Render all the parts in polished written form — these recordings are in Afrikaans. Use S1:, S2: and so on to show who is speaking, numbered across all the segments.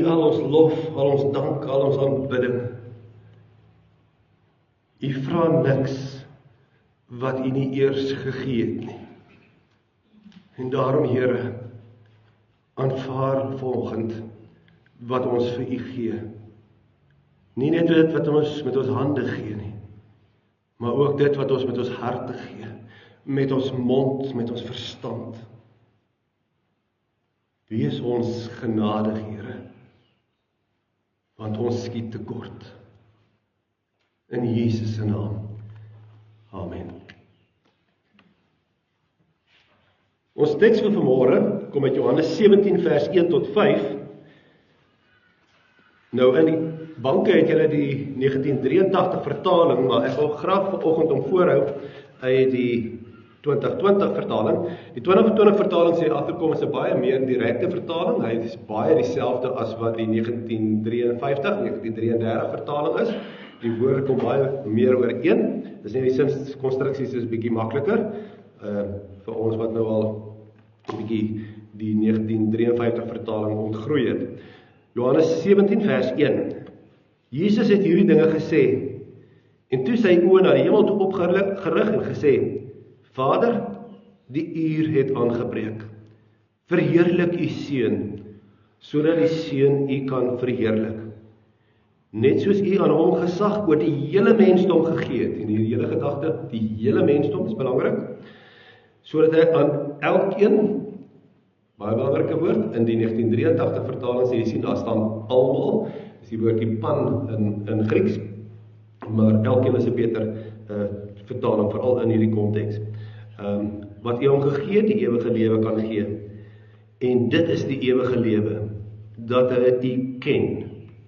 S1: U al ons lof, al ons dank, al ons aanbidding. U vra niks wat U nie eers gegee het nie. En daarom, Here, aanvaar vanoggend wat ons vir U gee. Nie net dit wat ons met ons hande gee nie, maar ook dit wat ons met ons harte gee, met ons mond, met ons verstand. Wees ons genadig, Here, want ons skiet tekort. In Jesus se naam. Amen. Ons teks vir vanmôre kom uit Johannes 17 vers 1 tot 5. Nou in die banke het julle die 1983 vertaling, maar ek wil graag vanoggend om voorhou uit die 2020 vertaling. Die 2020 vertaling sê agterkom is 'n baie meer direkte vertaling. Hy is baie dieselfde as wat die 1933 vertaling is. Die woorde kom baie meer ooreen. Dis net die sinskonstruksies is bietjie makliker vir ons wat nou al 'n bietjie die 1953 vertaling ontgroei het. Johannes 17 vers 1. Jesus het hierdie dinge gesê en toe sy oë na die hemel toe opgerig en gesê: Vader, die uur het aangebreek. Verheerlik U Seun, sodat die Seun U kan verheerlik. Net soos U aan hom gesag oor die hele mensdom gegee het, en hierdie hele gedagte, die hele mensdom is belangrik, sodat hy aan elkeen, baie belangrike woord, in die 1983 vertaling sê jy sien, daar staan almal, is die woordjie pan in Grieks, maar elkeen is 'n beter vertaling, veral in hierdie konteks. Wat U hom gegee het, die ewige lewe kan gee. En dit is die ewige lewe, dat hy U ken.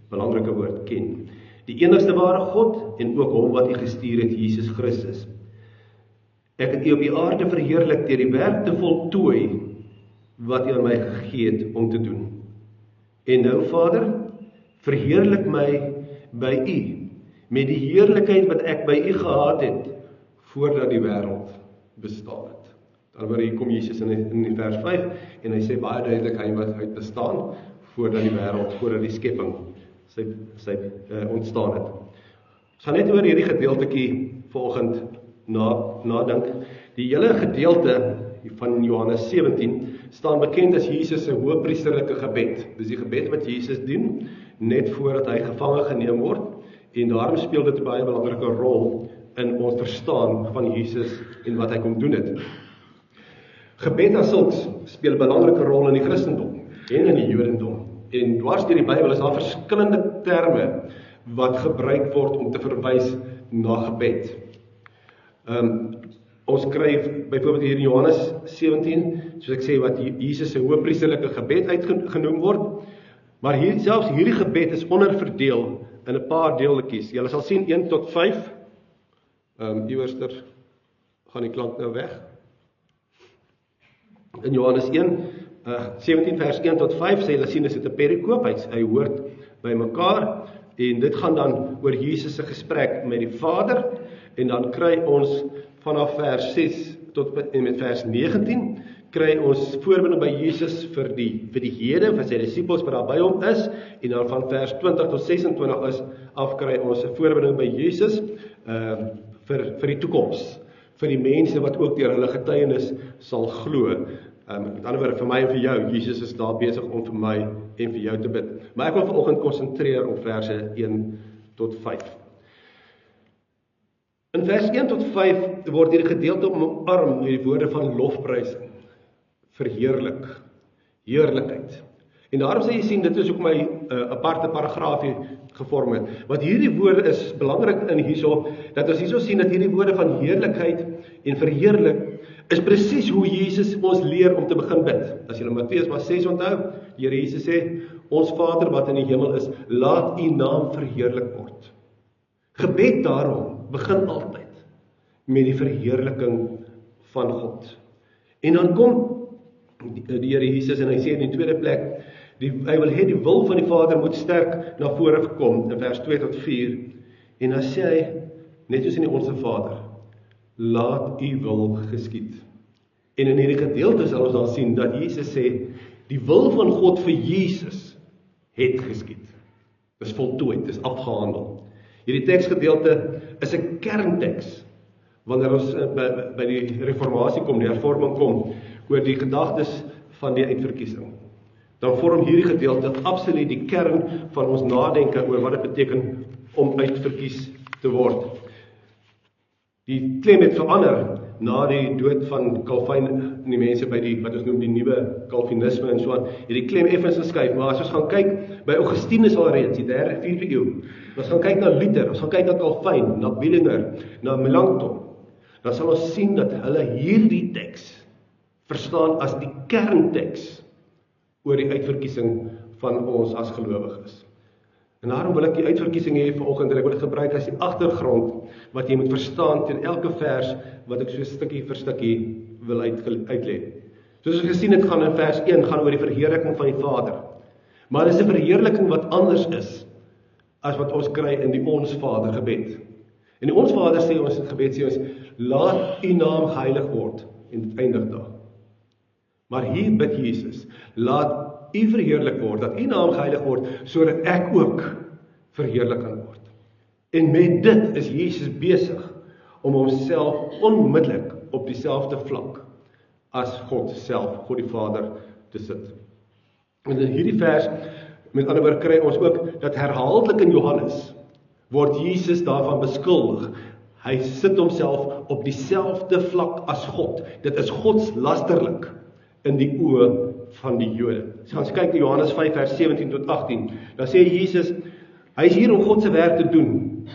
S1: Belangrike woord, ken. Die enigste ware God en ook hom wat U gestuur het, Jesus Christus. Ek het U op die aarde verheerlik deur die werk te voltooi wat U aan my gegee het om te doen. En nou, Vader, verheerlik my by U met die heerlikheid wat ek by U gehad het voordat die wêreld bestaan het. Dan hier kom Jesus in vers 5 en hy sê baie duidelik hy wat uit bestaan voordat die wêreld, voordat die skepping sy ontstaan het. Ons gaan net oor hierdie gedeeltetjie vanoggend nadink. Die hele gedeelte van Johannes 17 staan bekend as Jesus se hoëpriesterlike gebed. Dis die gebed wat Jesus doen net voordat hy gevange geneem word en daarom speel dit 'n baie belangrike rol in ons verstaan van Jesus en wat hy kom doen het. Gebed as sulks speel 'n belangrike rol in die Christendom en in die Jodendom. En dwars deur die Bybel is daar verskillende terme wat gebruik word om te verwys na gebed. Ons kry byvoorbeeld hier in Johannes 17, soos ek sê, wat Jesus se hoëpriesterlike gebed uitgenoem word. Maar selfs hierdie gebed is onderverdeel in 'n paar deeltjies. Julle sal sien 1 tot 5. Iewerster gaan die klank nou weg. In Johannes 17 vers 1 tot 5 sê hulle sien, is dit 'n perikoop, hy hoort by mekaar, en dit gaan dan oor Jesus se gesprek met die Vader, en dan kry ons vanaf vers 6 tot en met vers 19, kry ons voorbeelde by Jesus vir die hede, vir sy disippels wat daar by hom is, en dan van vers 20 tot 26 kry ons 'n voorbeelde by Jesus vir die toekoms, vir die mense wat ook deur hulle getuienis sal glo. Met ander woorde, vir my en vir jou, Jesus is daar besig om vir my en vir jou te bid. Maar ek wil vanoggend konsentreer op verse 1 tot 5. In vers 1 tot 5 word hierdie gedeelte omarm met die woorde van lofprysing, verheerlik, heerlikheid. En daarom sê jy sien, dit is ook my aparte paragraafie gevorm het. Want hierdie woorde is belangrik in hierso, dat ons hierso sien dat hierdie woorde van heerlikheid en verheerlik is presies hoe Jesus ons leer om te begin bid. As jy Matteus 6 onthou, die Here Jesus sê, ons Vader wat in die hemel is, laat U naam verheerlik word. Gebed daarom begin altyd met die verheerliking van God. En dan kom die Here Jesus en hy sê in die tweede plek, hy wil hê die wil van die Vader moet sterk na vore gekom, in vers 2 tot 4, en dan sê hy, net soos in die Onse Vader, laat U wil geskied. En in hierdie gedeelte sal ons dan sien, dat Jesus sê, die wil van God vir Jesus, het geskied. Dis voltooid, dis afgehandel. Hierdie teksgedeelte is 'n kernteks wanneer ons by die reformatie kom, die hervorming kom, oor die gedagtes van die uitverkiesing. Dan vorm hierdie gedeelte absoluut die kern van ons nadenke oor wat dit beteken om uitverkies te word. Die klem het verander na die dood van Calvin en die mense by die, wat ons noem die nuwe Calvinisme en so aan, het die klem effens geskuif, maar as ons gaan kyk, by Augustinus alreeds, die 3de, 4de eeu, ons gaan kyk na Luther, ons gaan kyk na Calvin, na Bullinger, na Melanchthon, dan sal ons sien dat hulle hierdie teks verstaan as die kernteks oor die uitverkiesing van ons as gelowiges. En daarom wil ek die uitverkiesing hê vanoggend, en ek wil dit gebruik as die agtergrond wat jy moet verstaan teen elke vers wat ek so stukkie vir stukkie wil uitlê. Soos ons gesien het, gaan in vers 1 gaan oor die verheerliking van die Vader. Maar dit is 'n verheerliking wat anders is as wat ons kry in die Ons Vader gebed. In die Ons Vader sê ons in gebed sê ons, laat u naam geheilig word, en dit eindig daar. Maar hier bid Jesus, laat u verheerlik word, dat u naam geheilig word, sodat ek ook verheerlik kan word. En met dit is Jesus besig om homself onmiddellik op dieselfde vlak as God self, God die Vader, te sit. En in hierdie vers, met ander woorde, kry ons ook dat herhaaldelik in Johannes word Jesus daarvan beskuldig. Hy sit homself op dieselfde vlak as God. Dit is godslasterlik in die oë van die Jode. So ons kyk na Johannes 5 vers 17 tot 18. Dan sê Jesus, hy is hier om God se werk te doen.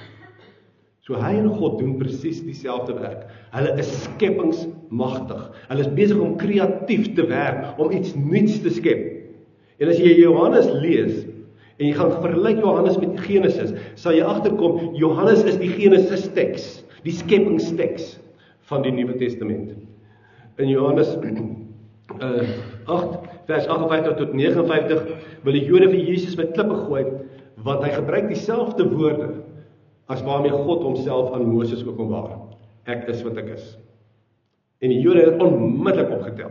S1: So hy en God doen presies dieselfde werk. Hulle is skepingsmagtig. Hulle is besig om kreatief te werk, om iets nuuts te skep. En as jy Johannes lees, en jy gaan vergelyk Johannes met Genesis, sal jy agterkom, Johannes is die Genesis teks, die skepingsteks van die Nuwe Testament. In Johannes 8, vers 58 tot 59, wil die Jode vir Jesus met klippe gooi, want hy gebruik dieselfde woorde, as waarmee God homself aan Moses openbaar. Ek is wat ek is. En die Jode het onmiddellik opgetel.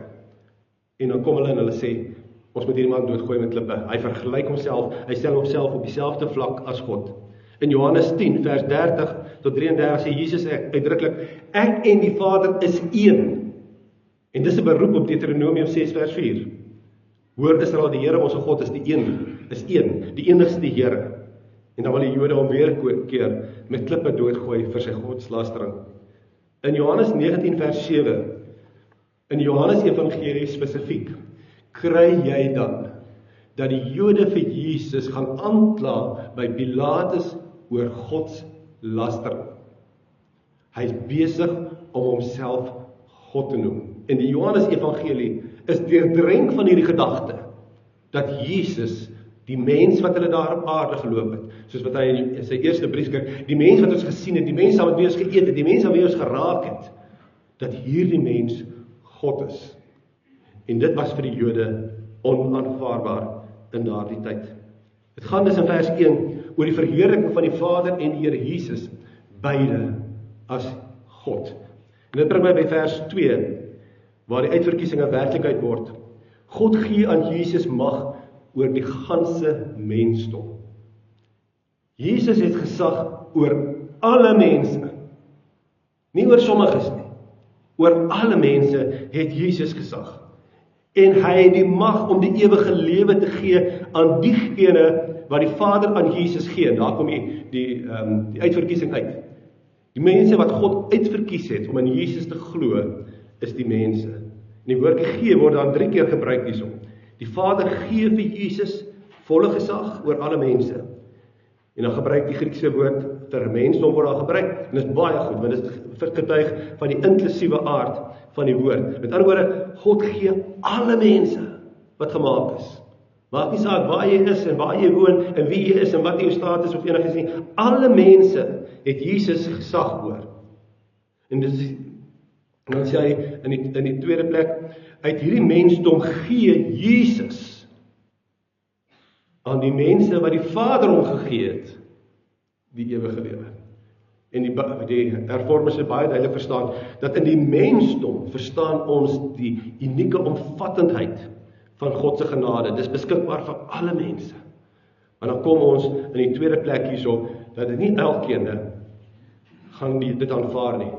S1: En dan kom hulle en hulle sê, ons moet hierdie man doodgooi met klippe. Hy vergelyk homself, hy stel homself op dieselfde vlak as God. In Johannes 10, vers 30 tot 33 sê Jesus uitdruklik, ek en die Vader is een. En dis 'n beroep op Deuteronomium 6 vers 4. Hoor Israel, die Here ons God is die een, die enigste Here. En dan wil die Jode hom weer keer met klippe doodgooi vir sy godslastering. In Johannes 19 vers 7, in Johannes Evangelie spesifiek, kry jy dan dat die Jode vir Jesus gaan aankla by Pilatus oor Gods lastering. Hy is besig om homself God te noem. En die Johannes Evangelie is deurdrenk van hierdie gedagte dat Jesus, die mens wat hulle daar op aarde geloop het, soos wat hy in sy eerste brief skryf, die mens wat ons gesien het, die mens wat ons geëet het, die mens wat ons geraak het, dat hierdie mens God is. En dit was vir die Jode onaanvaarbaar in daardie tyd. Dit gaan dus in vers 1 oor die verheerliking van die Vader en die Here Jesus, beide as God. En dit bring my by vers 2, waar die uitverkiesing 'n werklikheid word. God gee aan Jesus mag oor die ganse mensdom. Jesus het gesag oor alle mense, nie oor sommiges nie. Oor alle mense het Jesus gesag. En hy het die mag om die ewige lewe te gee aan diegene wat die Vader aan Jesus gee. Daar kom die uitverkiesing uit. Die mense wat God uitverkies het om in Jesus te glo, is die mense. En die woord gee word dan 3 keer gebruik hierso. Die Vader gee vir Jesus volle gesag oor alle mense. En dan gebruik die Griekse woord vir mensdom word daar gebruik. En dit is baie goed, want dit is getuig van die inklusiewe aard van die woord. Met ander woorde, God gee alle mense wat gemaak is. Maak nie saak waar jy is en waar jy woon en wie jy is en wat jou status of enigiets nie. Alle mense het Jesus gesag oor. En dan sê hy in die tweede plek, uit hierdie mensdom gee Jesus aan die mense wat die Vader hom gegee het, die ewige lewe. En die hervormers het baie duidelik verstaan, dat in die mensdom verstaan ons die unieke omvattendheid van God se genade. Dis beskikbaar vir alle mense. Maar dan kom ons in die tweede plek hierso, dat dit nie elkeen gaan dit aanvaar nie.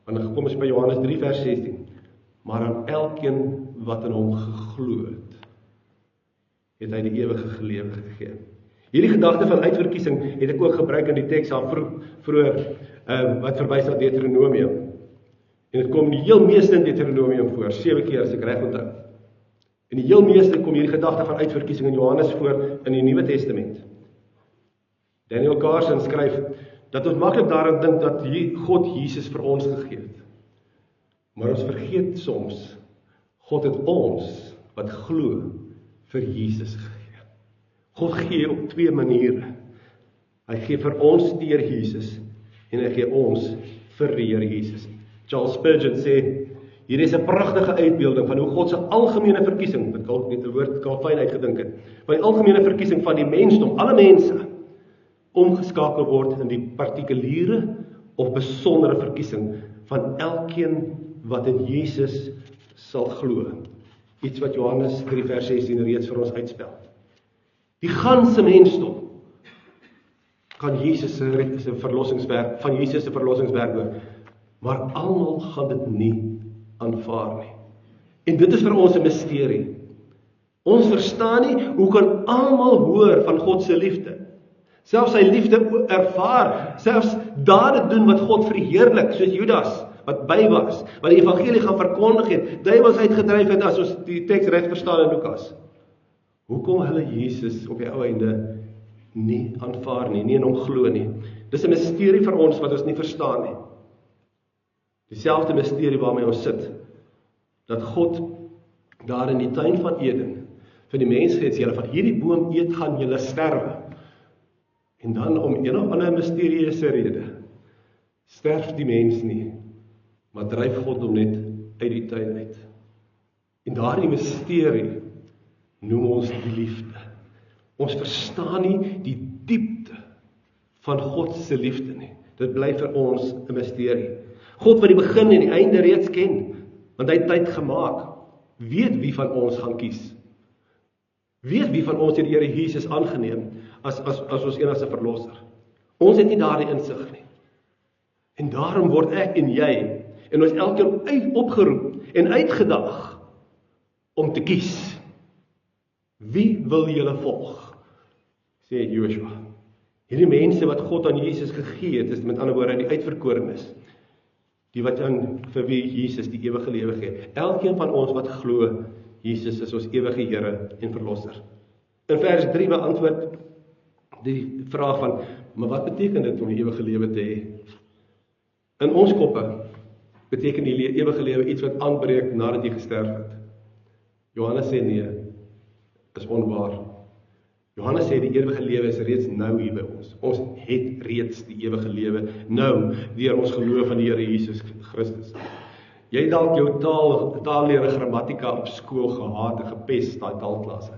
S1: Want dan kom ons by Johannes 3 vers 16. Maar aan elkeen wat in hom geglo het hy die ewige lewe gegee. Hierdie gedagte van uitverkiesing het ek ook gebruik in die teks al vroeër, wat verwys na Deuteronomium. En dit kom die heel meeste in Deuteronomium voor, 7 keer as ek reg onthou. En die heel meeste kom hierdie gedagte van uitverkiesing in Johannes voor in die Nuwe Testament. Daniel Carson skryf dat ons maklik daaraan dink dat God Jesus vir ons gegee het. Maar ons vergeet soms, God het ons wat glo vir Jesus gegee. God gee op 2 maniere. Hy gee vir ons deur Jesus en hy gee ons vir die Here Jesus. Charles Spurgeon sê, hier is 'n pragtige uitbeelding van hoe God se algemene verkiesing, dit kan net 'n woord Calvin uitgedink het, van die algemene verkiesing van die mensdom, alle mense, omgeskakel word in die partikuliere of besondere verkiesing van elkeen wat in Jesus sal glo. Iets wat Johannes 3 vers 16 reeds vir ons uitspel. Die ganse mensdom kan Jesus se verlossingswerk, van Jesus se verlossingswerk hoor, maar almal gaan dit nie aanvaar nie. En dit is vir ons 'n misterie. Ons verstaan nie, hoe kan almal hoor van God se liefde? Selfs sy liefde ervaar, selfs dade doen wat God verheerlik, soos Judas, wat by was, wat die evangelie gaan verkondig het, duiwels uitgedryf het, as ons die teks reg verstaan in Lukas. Hoekom hulle Jesus op die ou einde nie aanvaar nie, nie in hom glo nie? Dis 'n misterie vir ons wat ons nie verstaan nie. Dieselfde misterie waarmee ons sit, dat God daar in die tuin van Eden vir die mens gesê het, van hierdie boom eet gaan julle sterwe. En dan om een of ander misterieuse rede sterf die mens nie, maar dryf God hom net uit die tuin uit. En daardie misterie noem ons die liefde. Ons verstaan nie die diepte van God se liefde nie. Dit bly vir ons 'n misterie. God wat die begin en die einde reeds ken, want hy het tyd gemaak, weet wie van ons gaan kies. Weet wie van ons het die Here Jesus aangeneem as ons enigste verlosser. Ons het nie daardie insig nie. En daarom word ek en jy en ons elkeen opgeroep en uitgedaag om te kies. Wie wil julle volg? Sê Joshua. Hierdie mense wat God aan Jesus gegee het, is met ander woorde die uitverkorenes. Die wat vir wie Jesus die ewige lewe gee. Elkeen van ons wat glo, Jesus is ons ewige Here en Verlosser. In vers 3 beantwoord die vraag van, maar wat beteken dit om die ewige lewe te hê? In ons koppe beteken die ewige lewe iets wat aanbreek nadat jy gesterf het. Johannes sê nee, is onwaar. Johannes sê die ewige lewe is reeds nou hier by ons. Ons het reeds die ewige lewe nou deur ons geloof in die Here Jesus Christus. Jy het dalk jou taallere grammatika op skool gehaat en gepest, daai taalklasse.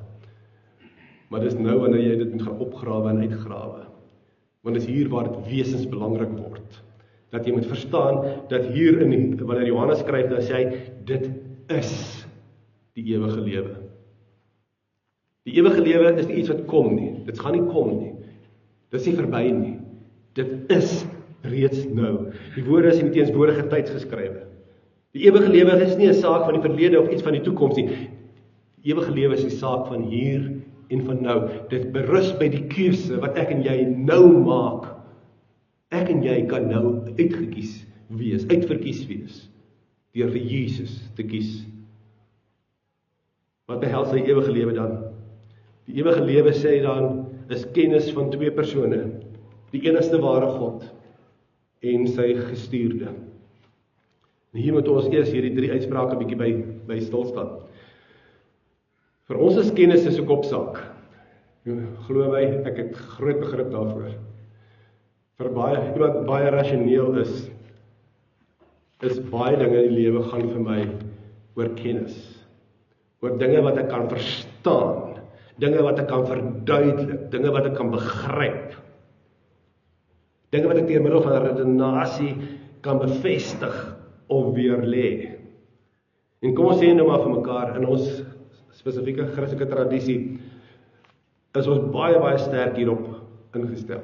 S1: Maar dis nou wanneer jy dit moet gaan opgrawe en uitgrawe. Want dis hier waar dit wesensbelangrik word. Dat jy moet verstaan dat hier wanneer Johannes skryf, dan sê hy, dit is die ewige lewe. Die ewige lewe is nie iets wat kom nie. Dit gaan nie kom nie. Dit is nie verby nie. Dit is reeds nou. Die woorde is in die teenswoordige tyd geskrywe. Die ewige lewe is nie 'n saak van die verlede of iets van die toekoms nie. Die ewige lewe is 'n saak van hier en van nou. Dit berus by die keuse wat ek en jy nou maak. Ek en jy kan nou uitverkies wees, deur vir Jesus te kies. Wat behels die ewige lewe dan? Die ewige lewe sê dan, is kennis van 2 persone, die enigste ware God en sy gestuurde. En hier moet ons eers hierdie 3 uitsprake bietjie by stilstaan. Vir ons is kennis 'n kopsaak. Glo my, ek het groot begrip daarvoor. Vir iemand baie rasioneel is baie dinge in die lewe gaan vir my oor kennis. Oor dinge wat ek kan verstaan, dinge wat ek kan verduidelik, dinge wat ek kan begryp. Dinge wat ek deur middel van redenasie kan bevestig of weerlê. En kom ons sê nou maar vir mekaar, in ons spesifieke Christelike tradisie, is ons baie sterk hierop ingestel.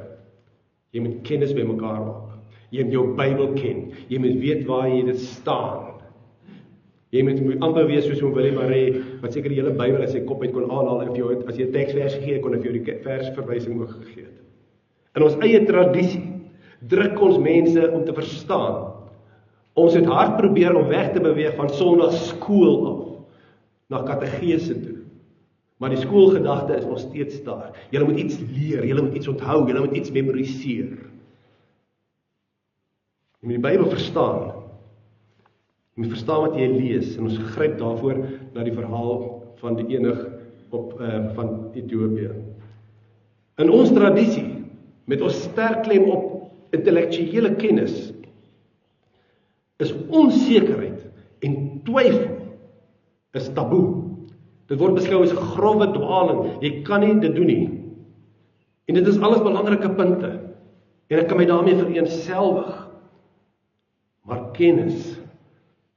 S1: Jy moet kennis by mekaar maak. Jy moet jou Bybel ken. Jy moet weet waar jy dit staan. Jy moet amper wees soos Willie Marais, wat seker die hele Bybel in sy kop uit kon aanhaal, en as jy 'n teksvers gegee, kon hy vir jou die versverwysing ook gegee het. In ons eie tradisie druk ons mense om te verstaan. Ons het hard probeer om weg te beweeg van Sondagskool af na katedese toe. Maar die skoolgedagte is nog steeds daar. Julle moet iets leer, julle moet iets onthou, julle moet iets memoriseer. Jy moet die Bybel verstaan. Jy moet verstaan wat jy lees, en ons gryp daarvoor na die verhaal van die enig van Ethiopië. In ons tradisie, met ons sterk klem op intellektuele kennis, is onsekerheid en twyfel is taboe. Dit word beskou as 'n grove dwaling. Jy kan nie dit doen nie. En dit is alles belangrike punte. En ek kan my daarmee vereenselwig. Maar kennis,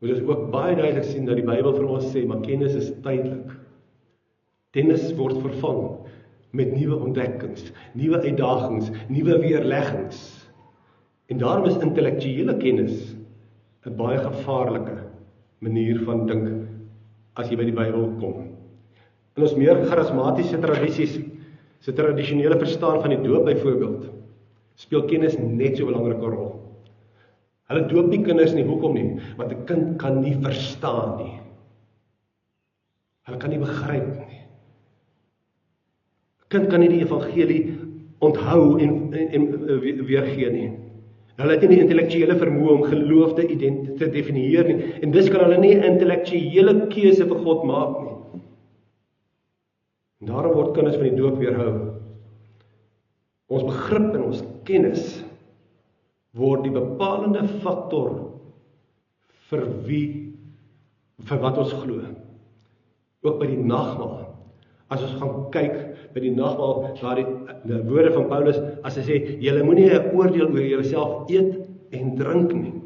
S1: moet ons ook baie duidelik sien dat die Bybel vir ons sê, maar kennis is tydelik. Kennis word vervang met nuwe ontdekkings, nuwe uitdagings, nuwe weerleggings. En daarom is intellektuele kennis 'n baie gevaarlike manier van dink as jy by die Bybel kom. In ons meer charismatiese tradisies, se tradisionele verstaan van die doop byvoorbeeld, speel kennis net so 'n belangrike rol. Hulle doop nie kinders nie, hoekom nie? Want 'n kind kan nie verstaan nie. Hulle kan nie begryp nie. 'n Kind kan nie die evangelie onthou en weergee nie. Hulle het nie die intellektuele vermoë om geloof te definieer nie, en dus kan hulle nie 'n intellektuele keuse vir God maak nie. En daarom word kinders van die doop weerhou. Ons begrip en ons kennis word die bepalende faktor vir wat ons glo. Ook by die nagmaal. As ons gaan kyk by die nagmaal, daar die woorde van Paulus, as hy sê, julle moenie 'n oordeel oor julleself eet en drink nie.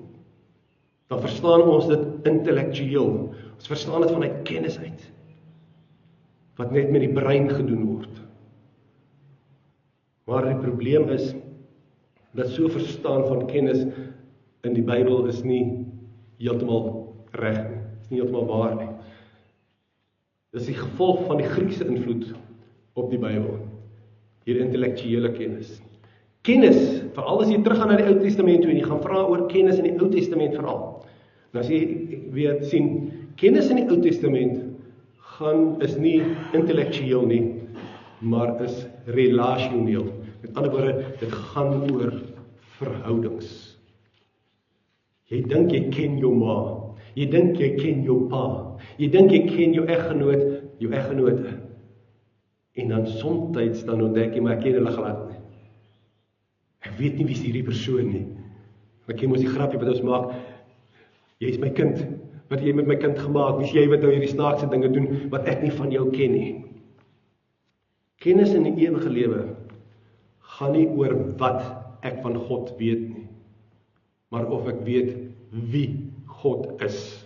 S1: Dan verstaan ons dit intellektueel. Ons verstaan dit vanuit kennis uit. Wat net met die brein gedoen word. Maar die probleem is, dat so verstaan van kennis in die Bybel is nie heeltemal reg nie. Is nie heeltemal waar nie. Dis die gevolg van die Griekse invloed op die Bybel. Hierdie intellektuele kennis. Kennis, veral as jy teruggaan na die Ou Testament toe en jy gaan vra oor kennis in die Ou Testament veral. En as jy weet sien, kennis in die Ou Testament is nie intellektueel nie, maar is relasioneel. Met ander woorde, dit gaan oor verhoudings. Jy dink jy ken jou ma, jy dink jy ken jou pa, jy dink jy ken jou eggenote. En dan soms dan ontdek jy, maar ek ken hulle glad nie. Ek weet nie wie is hierdie persoon nie. Ek ken mos die grapjie wat ons maak, jy is my kind, wat jy met my kind gemaak, wie is jy wat nou hierdie snaakse dinge doen, wat ek nie van jou ken nie. Kennis in die ewige lewe gaan nie oor wat ek van God weet nie, maar of ek weet wie God is.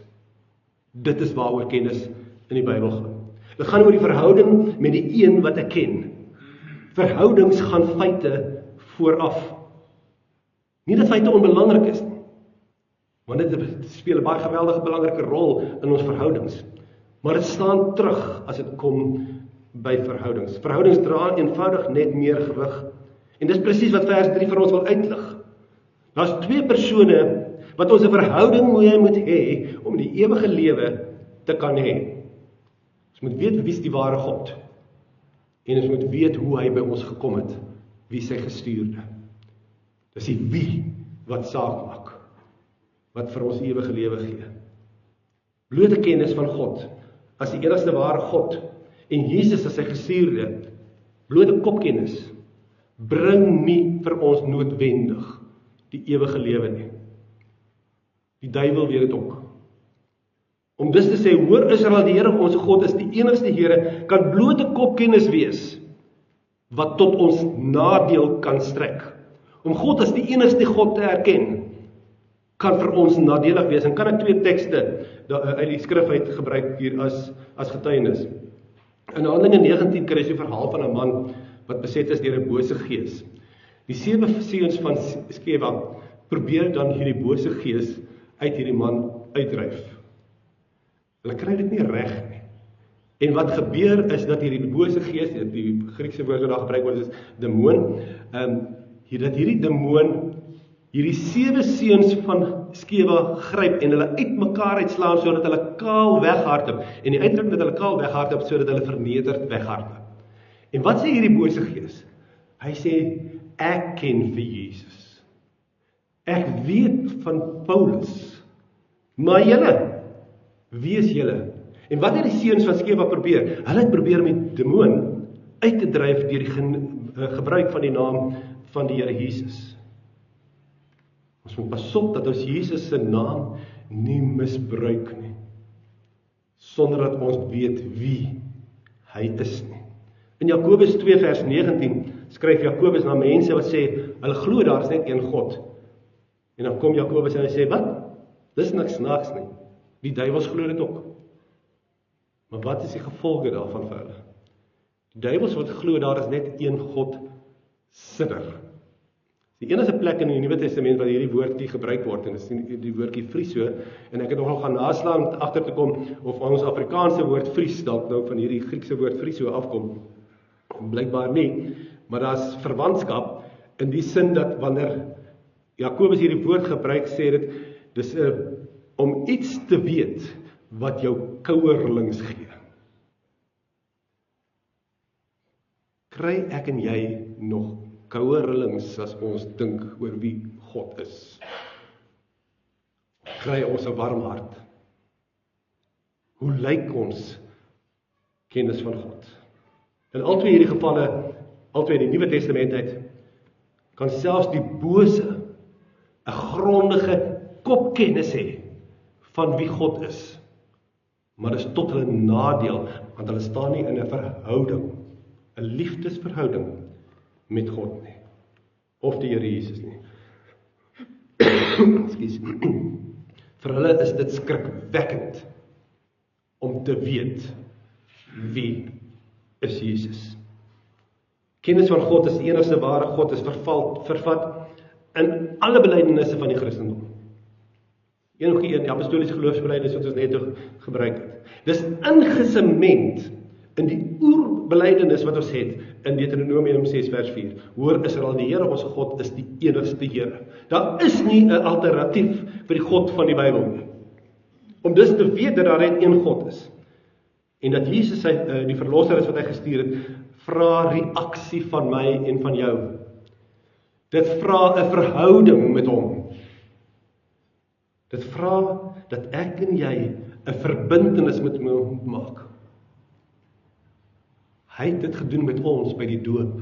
S1: Dit is waaroor kennis in die Bybel gaan. Dit gaan oor die verhouding met die een wat ek ken. Verhoudings gaan feite vooraf. Nie dat feite onbelangrik is nie, want dit speel 'n baie geweldige belangrike rol in ons verhoudings. Maar dit staan terug as dit kom by verhoudings. Verhoudings dra eenvoudig net meer gewig. En dis presies wat vers 3 vir ons wil uitlig. Daar's twee persone wat ons 'n verhouding moet hê om die ewige lewe te kan hê. Ons moet weet wie is die ware God. En ons moet weet hoe hy by ons gekom het. Wie sy gestuurde. Dis die wie wat saak maak. Wat vir ons ewige lewe gee. Blote kennis van God as die enigste ware God en Jesus as sy gestuurde, blote kopkennis bring nie vir ons noodwendig die ewige lewe nie. Die duiwel weet dit ook. Om dus te sê, hoor Israel, die Here ons God is die enigste Here, kan blote kopkennis wees wat tot ons nadeel kan strek. Om God as die enigste God te erken, kan vir ons nadelig wees. En kan ek twee tekste uit die skrif uit gebruik hier as getuienis. In Handelinge 19 kry jy so 'n verhaal van 'n man wat beset is deur 'n bose gees. Die 7 seuns van Skeva probeer dan hierdie bose gees uit hierdie man uitdryf. Hulle kry dit nie reg nie. En wat gebeur is dat hierdie bose gees, die Griekse woord wat daar gebruik word is demoon, dat hierdie demoon hierdie 7 seuns van Skeva gryp en hulle uitmekaar uitslaan sodat hulle kaal weghardloop. En die uitdrukking dat hulle kaal weghardloop sodat hulle vernederd weghardloop. En wat sê hierdie bose gees? Hy sê, ek ken vir Jesus. Ek weet van Paulus. Maar julle, wie is julle? En wat het die seuns van Skeva probeer? Hulle het probeer om die demoon uit te dryf deur die gebruik van die naam van die Here Jesus. Ons moet pas op dat ons Jesus se naam nie misbruik nie, sonder dat ons weet wie hy is nie. In Jakobus 2 vers 19 skryf Jakobus na mense wat sê, hulle glo daar is net een God. En dan kom Jakobus en hy sê, wat? Dis niks snaaks nie. Die duiwels glo dit ook. Maar wat is die gevolge daarvan vir hulle? Die duiwels wat glo daar is net een God sinner. Die enigste plek in die Nuwe Testament waar hierdie woordjie gebruik word, en dit is die woordjie friso, en ek het nogal gaan naslaan om agter te kom of ons Afrikaanse woord fries dalk nou van hierdie Griekse woord friso afkom. Blykbaar nie, maar daar's verwantskap in die sin dat wanneer Jakobus hierdie woord gebruik, sê dit, dis om iets te weet wat jou kouerlings gee. Kry ek en jy nog kouerlings as ons dink oor wie God is? Kry ons 'n warm hart? Hoe lyk ons kennis van God? In al twee hierdie gevalle, al twee die Nuwe Testament uit, kan selfs die bose 'n grondige kopkennis hê van wie God is. Maar dit is tot hulle nadeel, want hulle staan nie in 'n verhouding, 'n liefdesverhouding met God nie, of die Here Jesus nie. Ekskuus. Vir hulle is dit skrikwekkend om te weet wie is Jesus. Kennis van God is die enigste ware God, is vervat in alle belydenisse van die Christendom. Enige een, die apostoliese geloofsbelydenis wat ons net gebruik het. Dis ingesement in die oerbelydenis wat ons het in Deuteronomium 6 vers 4. Hoor Israel, die Here ons God is die enigste Here. Daar is nie 'n alternatief vir die God van die Bybel nie. Om dus te weet dat daar net een God is en dat Jesus die verlosser is wat hy gestuur het, vra reaksie van my en van jou. Dit vra 'n verhouding met hom. Dit vra dat ek en jy 'n verbintenis met hom maak. Hy het dit gedoen met ons by die doop.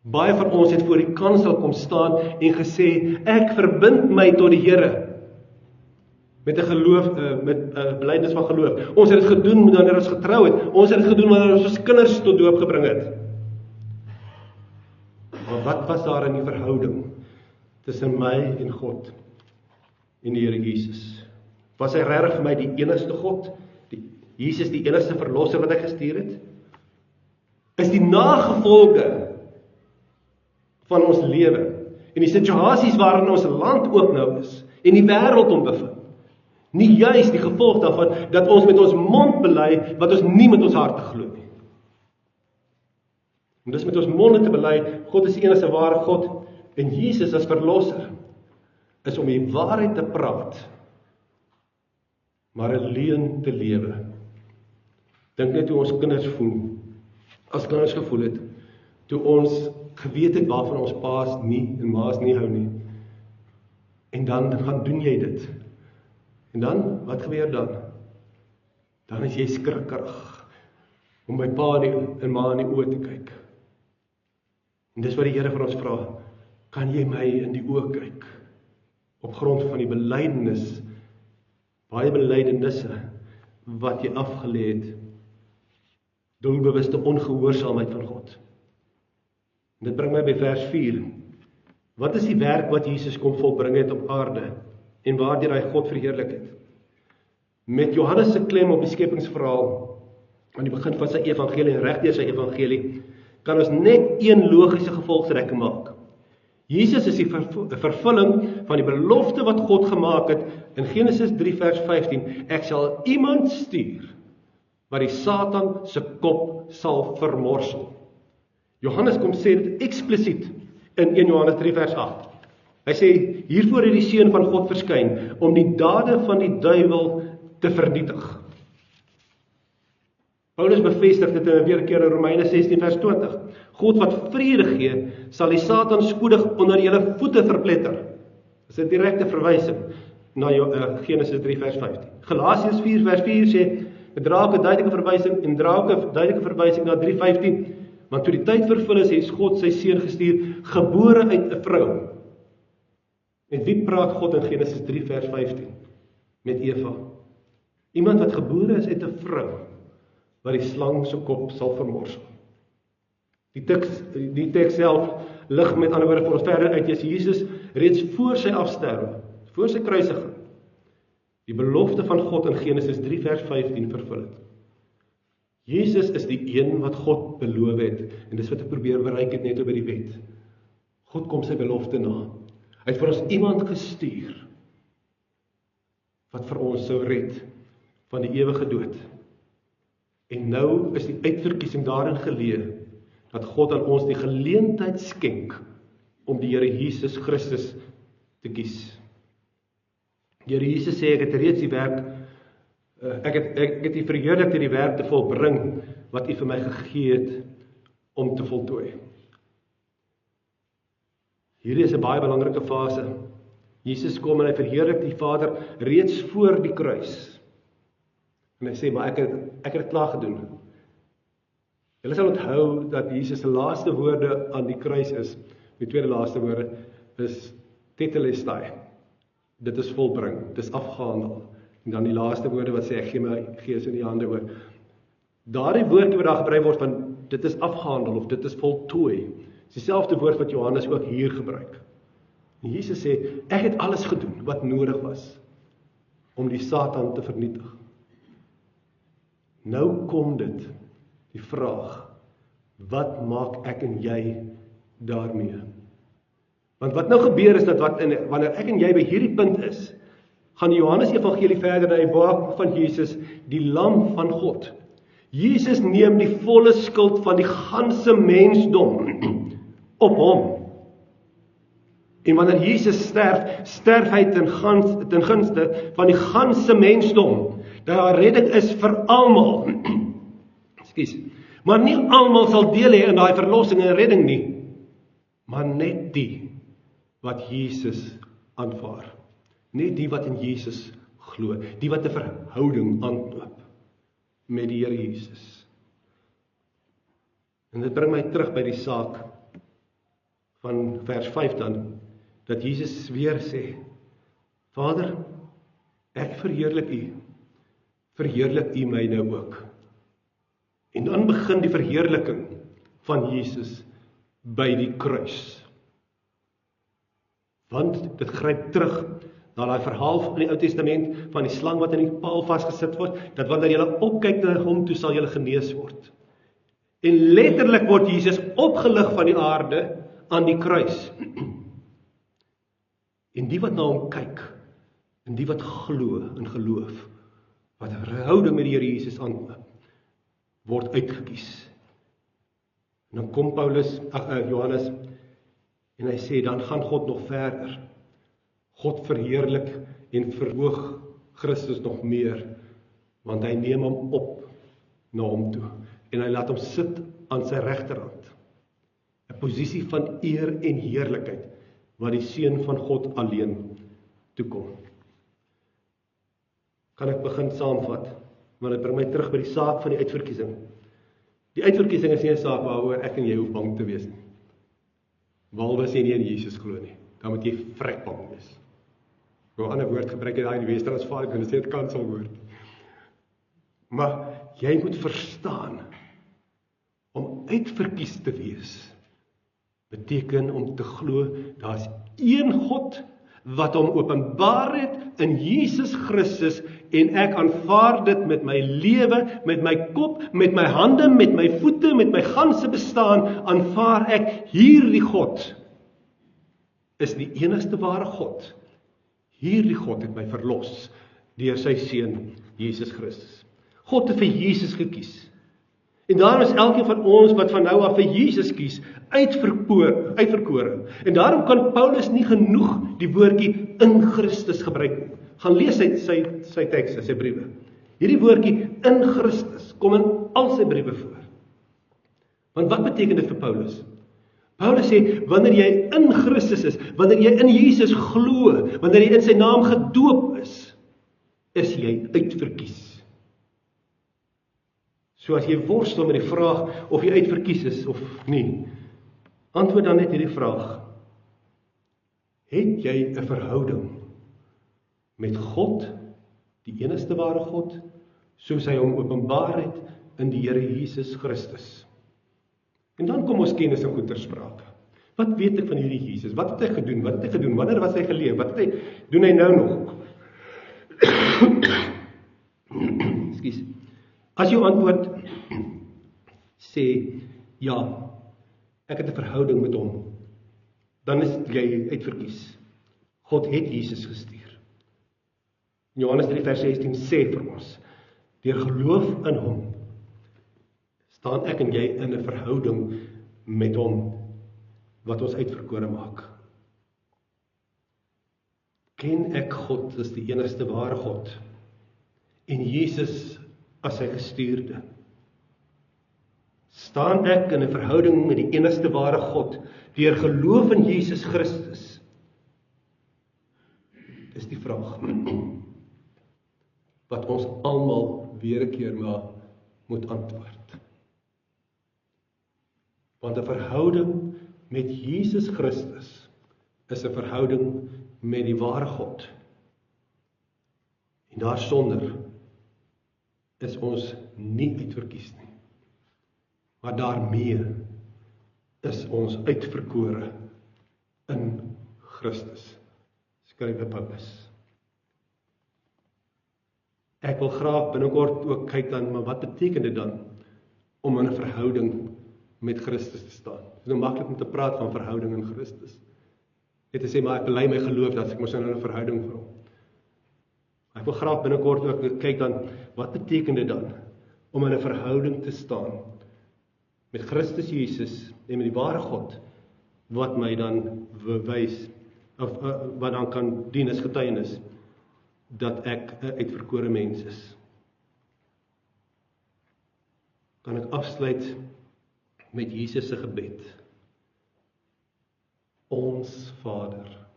S1: Baie van ons het voor die kansel kom staan en gesê, ek verbind my tot die Here. Met 'n geloof, met 'n belydenis van geloof. Ons het dit gedoen wanneer ons getrou het. Ons het dit gedoen wanneer ons kinders tot doop gebring het. Maar wat was daar in die verhouding tussen my en God en die Here Jesus? Was hy regtig vir my die enigste God? Jesus die enigste verlosser wat hy gestuur het? Is die nagevolge van ons lewe en die situasies waarin ons land ook nou is en die wêreld om bevind, nie juis die gevolg daarvan dat ons met ons mond bely wat ons nie met ons harte glo nie. En dis met ons monde te bely, God is die enigste ware God en Jesus as verlosser is om die waarheid te praat, maar 'n leuen te lewe. Dink net hoe ons kinders voel, as kinders gevoel het, toe ons geweet het waarvan ons paas nie en maas nie hou nie. En dan gaan doen jy dit. En dan, wat gebeur dan? Dan is jy skrikkerig om by pa en ma in die oë te kyk. En dis wat die Here vir ons vra, kan jy my in die oë kyk? Op grond van die belydenis, baie belydenisse, wat jy afgelê het, doelbewuste ongehoorsaamheid van God. En dit bring my by vers 4. Wat is die werk wat Jesus kom volbring het op aarde, en waardeur hy God verheerlik het? Met Johannes se klem op die skepingsverhaal, aan die begin van sy evangelie en reg deur sy evangelie, kan ons net een logiese gevolgtrekking maak. Jesus is die vervulling van die belofte wat God gemaak het in Genesis 3 vers 15. Ek sal iemand stuur wat die Satan se kop sal vermorsel. Johannes kom sê dit eksplisiet in 1 Johannes 3 vers 8. Hy sê, hiervoor het die Seun van God verskyn, om die dade van die duiwel te vernietig. Paulus bevestig dit weer 'n keer in Romeine 16 vers 20. God wat vrede gee, sal die Satan spoedig onder julle voete verpletter. Dit is 'n direkte verwysing na Genesis 3 vers 15. Galasiërs 4 vers 4 sê, draak 'n duidelike verwysing en draak 'n duidelike verwysing na 3:15. Want toe die tyd vervul is, het God sy seun gestuur, gebore uit 'n vrou. Met wie praat God in Genesis 3 vers 15? Met Eva. Iemand wat gebore is uit 'n vrou, wat die slang se kop sal vermorsel. Die teks self lig met ander woorde vir ons verder uit, as Jesus reeds voor sy afsterwe, voor sy kruisiging, die belofte van God in Genesis 3 vers 15 vervul het. Jesus is die een wat God beloof het, en dis wat ek probeer bereik het net oor die wet. God kom sy belofte na. Hy het vir ons iemand gestuur, wat vir ons sou red van die ewige dood. En nou is die uitverkiesing daarin geleë, dat God aan ons die geleentheid skenk, om die Here Jesus Christus te kies. Die Here Jesus sê, ek het reeds die werk, ek het die verheerlikte die werk te volbring, wat U vir my gegee het, om te voltooi. Hierdie is 'n baie belangrike fase. Jesus kom en hy verheerlik die Vader reeds voor die kruis. En hy sê, maar ek het dit klaar gedoen. Julle sal onthou dat Jesus se laaste woorde aan die kruis is, die tweede laaste woorde, is tetelestai. Dit is volbring, dit is afgehandel. En dan die laaste woorde wat sê, ek gee my gees in die hande oor. Daardie woordjie wat daar gebruik word van, dit is afgehandel, of dit is voltooi, is dieselfde woord wat Johannes ook hier gebruik. En Jesus sê, ek het alles gedoen wat nodig was, om die Satan te vernietig. Nou kom dit, die vraag, wat maak ek en jy daarmee? Want wat nou gebeur is, dat wanneer ek en jy by hierdie punt is, gaan die Johannes Evangelie verder na die baak van Jesus, die lam van God. Jesus neem die volle skuld van die ganse mensdom op hom. En wanneer Jesus sterf hy ten gunste van die ganse mensdom. Daar redding is vir almal. Ekskuus. Maar nie almal sal deel hê in daai verlossing en redding nie, maar net die wat Jesus aanvaar. Net die wat in Jesus glo, die wat 'n verhouding aanknoop met die Here Jesus. En dit bring my terug by die saak van vers 5 dan, dat Jesus weer sê, Vader, ek verheerlik U my nou ook. En dan begin die verheerliking van Jesus by die kruis. Want dit gryp terug na daai verhaal van die Ou Testament van die slang wat in die paal vasgesit word, dat wanneer jy opkyk na hom toe sal jy genees word. En letterlik word Jesus opgelig van die aarde aan die kruis. En die wat na hom kyk, en die wat glo en geloof, wat 'n verhouding met die Here Jesus aanknoop, word uitgekies. En dan kom Johannes, en hy sê, dan gaan God nog verder. God verheerlik en verhoog Christus nog meer, want hy neem hom op na hom toe, en hy laat hom sit aan sy regterhand. 'n Posisie van eer en heerlikheid, wat die Seun van God alleen toekom. Kan ek begin saamvat, maar dit bring my terug by die saak van die uitverkiesing. Die uitverkiesing is nie 'n saak waaroor ek en jy hoef bang te wees nie. Behalwe as jy nie in Jesus glo nie, dan moet jy vrek bang wees. Op 'n ander woord gebruik jy daai in die Wes-Transvaal, en dit sê dit kanselwoord. Maar jy moet verstaan, om uitverkies te wees, beteken om te glo, daar's een God, wat hom openbaar het in Jesus Christus en ek aanvaar dit met my lewe, met my kop, met my hande, met my voete, met my ganse bestaan, aanvaar ek hierdie God is die enigste ware God. Hierdie God het my verlos deur sy seun Jesus Christus. God het vir Jesus gekies. En daarom is elkeen van ons wat van nou af vir Jesus kies, uitverkore. En daarom kan Paulus nie genoeg die woordjie in Christus gebruik nie. Gaan lees sy tekste, sy briewe. Hierdie woordjie in Christus kom in al sy briewe voor. Want wat beteken dit vir Paulus? Paulus sê, wanneer jy in Christus is, wanneer jy in Jesus glo, wanneer jy in sy naam gedoop is jy uitverkies. So as jy worstel met die vraag of jy uitverkies is of nie, antwoord dan net hierdie vraag. Het jy 'n verhouding met God, die enigste ware God, soos hy hom openbaar het in die Here Jesus Christus? En dan kom ons kennis en goed ter sprake. Wat weet ek van hierdie Jesus? Wat het hy gedoen? Wat het hy gedoen? Wanneer was hy geleef? Wat het hy doen hy nou nog? Ekskuus. As jou antwoord sê, ja, ek het 'n verhouding met hom, dan is jy uitverkies. God het Jesus gestuur. Johannes 3 vers 16 sê vir ons, deur geloof in hom, staan ek en jy in 'n verhouding met hom, wat ons uitverkore maak. Ken ek God as die enigste ware God, en Jesus as sy gestuurde? Staan ek in 'n verhouding met die enigste ware God, deur geloof in Jesus Christus? Dis die vraag, wat ons almal weer 'n keer maar moet antwoord. Want 'n verhouding met Jesus Christus is 'n verhouding met die ware God. En daarsonder is ons nie uitverkies nie. Maar daarmee is ons uitverkore in Christus, skryf Paulus. Ek wil graag binnekort ook kyk dan, maar wat beteken dit dan om in 'n verhouding met Christus te staan? Dit is nou maklik om te praat van verhouding in Christus. Net te sê, maar ek bely my geloof dat ek mos in 'n verhouding vir hom. Ek wil graag binnekort ook kyk dan, wat beteken dit dan om in 'n verhouding te staan met Christus Jesus en met die ware God, wat my dan bewys, of wat dan kan dien as getuienis, dat ek 'n uitverkore mens is. Kan ek afsluit met Jesus se gebed? Ons Vader,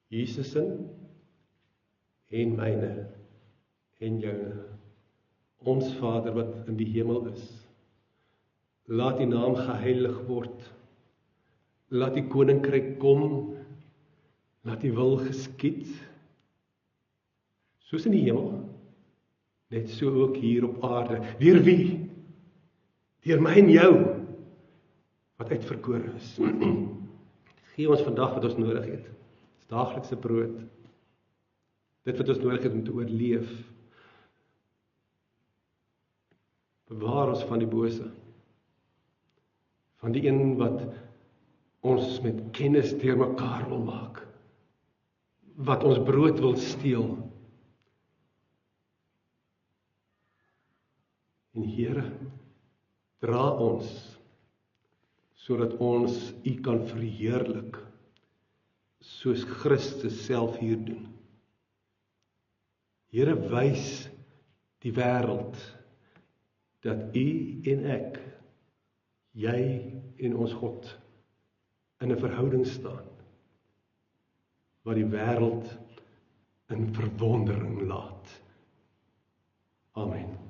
S1: Jesus en myne en joune, ons Vader wat in die hemel is, laat die naam geheilig word, laat die koninkryk kom, laat die wil geskied, soos in die hemel, net so ook hier op aarde. Deur wie? Deur my en jou, wat uitverkore is. Gee ons vandag wat ons nodig het. Dis daaglikse brood. Dit wat ons nodig het om te oorleef. Bewaar ons van die bose. Van die een wat ons met kennis deur mekaar wil maak. Wat ons brood wil steel. En Here, dra ons, sodat ons U kan verheerlik, soos Christus self hier doen. Here, wys die wêreld, dat U en ek, jy en ons God, in 'n verhouding staan, wat die wêreld in verwondering laat. Amen.